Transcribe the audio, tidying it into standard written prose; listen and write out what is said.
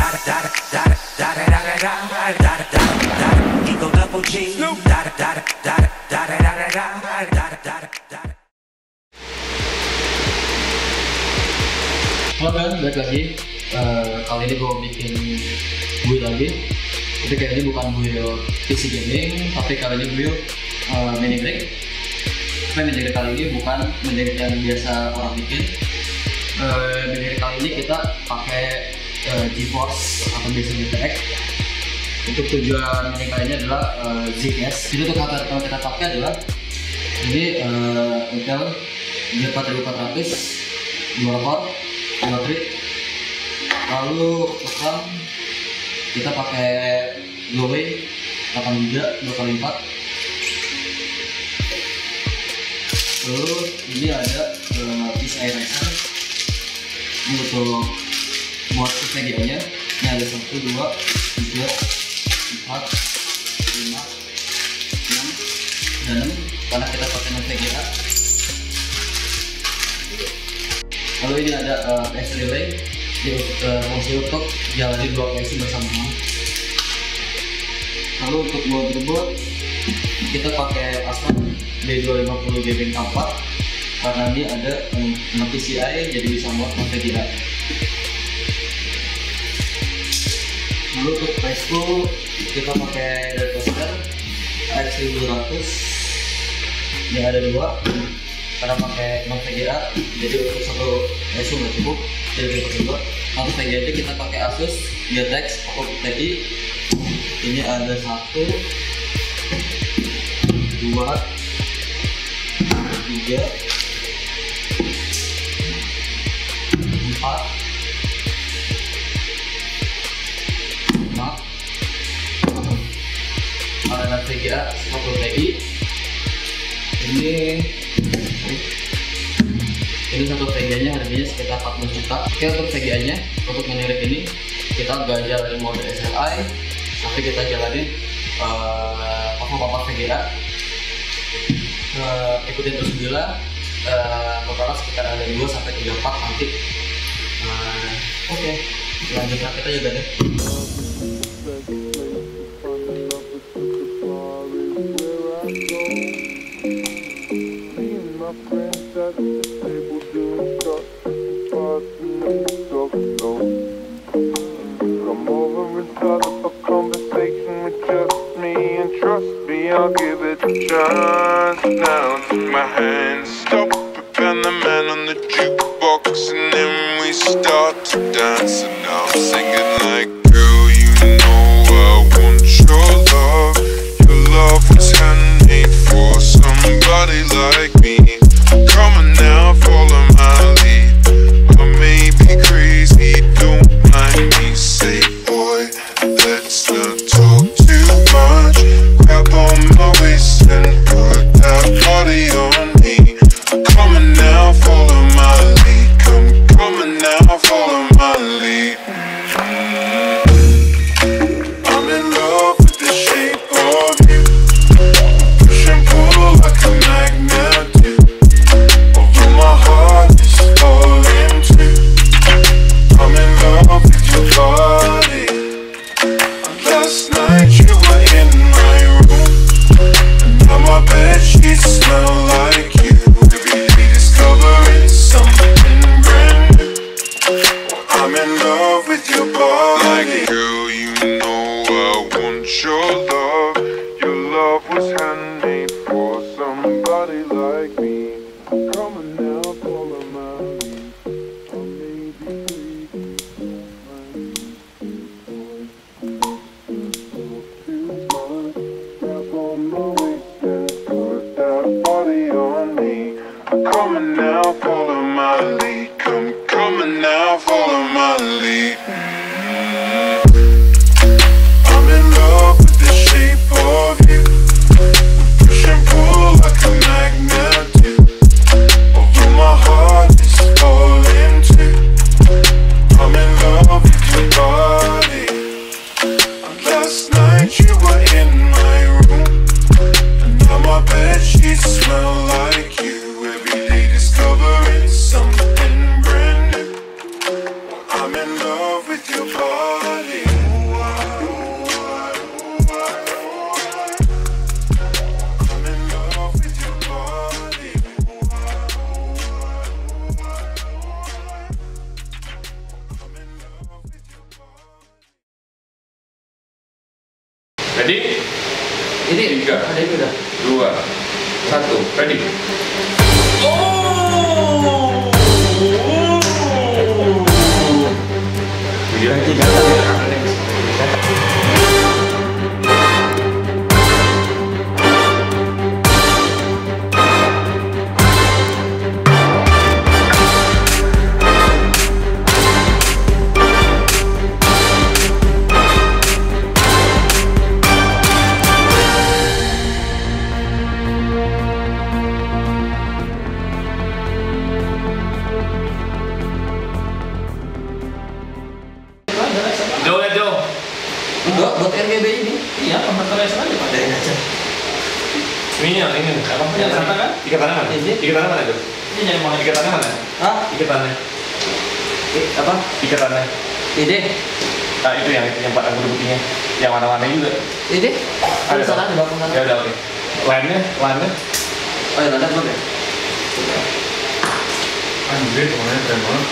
Halo kan, balik lagi. Kali ini gue bikin build lagi. Tapi kayak ini bukan build PC gaming, tapi kali ini build mini rig. Tapi mini rig kali ini bukan mini rig yang biasa orang bikin. Mini rig kali ini kita pakai GeForce atau biasa GTX. Untuk tujuan mini kali ini adalah Zcash. Jadi untuk hardware yang kita pakai adalah ini Intel J4400 dual core baterai. Lalu RAM kita pakai Huawei 8GB 2x4. Lalu ini ada PCI Racer. Ini untuk buat VGA nya. Ini ada 1, 2, 3, 4, 5, 6, dan 6 karena kita pakai VGA. Lalu ini ada S relay di fungsi untuk jalani 2 PLC bersamaan. Lalu untuk motherboard kita pakai Asus B250 GB4 karena ini ada PCI jadi bisa muat VGA. Lalu untuk PSU kita pakai dari toaster X1200 yang ada 2 karena pakai VGA, jadi untuk satu PSU nggak cukup, jadi kedua untuk VGA itu kita pakai Asus GTX Poco TI. Ini ada 1, 2, 3, 4, 5, 6, ada VGA Poco TI. Ini satu VGA nya harganya sekitar 40 juta. Oke, untuk VGA nya untuk mini rig ini kita nggak jalanin mode SLI, tapi kita jalanin papa VGA. Ikutin terus bila totalnya sekitar ada 2-3 part nanti. Oke, selanjutnya kita juga deh. I'll give it a chance. Now take my hand, stop it, and the man on the jukebox, and then we start to dance. And now I'm singing like, girl, you know I want your love. Your love was handmade for somebody like me. Come on now, follow my lead. I may be crazy, don't mind me. Say, boy, let's not talk too much. Grab on my waist and put that body on me. Come on now, follow my lead. Come on now, follow my lead. I'm in love with the shape of you. Push and pull like a magnet. Ready? Ini 3, ada ini udah. 2, 1, ready? Oh! Yang tiga tadi. Enggak, buat RGB ini. Iya, konverter aja Pak. Dari aja. Ini apa? Yang sana kan? Ikatannya mana? Ini. Ikatannya mana tuh? Ini nyari mau Ikatannya mana? Hah? Ikatannya. Apa? Ikatannya. Ini. Ah itu yang empat anggur putihnya. Yang warna-warna juga. Ini. Ada sana di belakang sana. Ya udah oke. Lainnya. Oh, ya, ada belum ya? Anjir, kemana keren banget.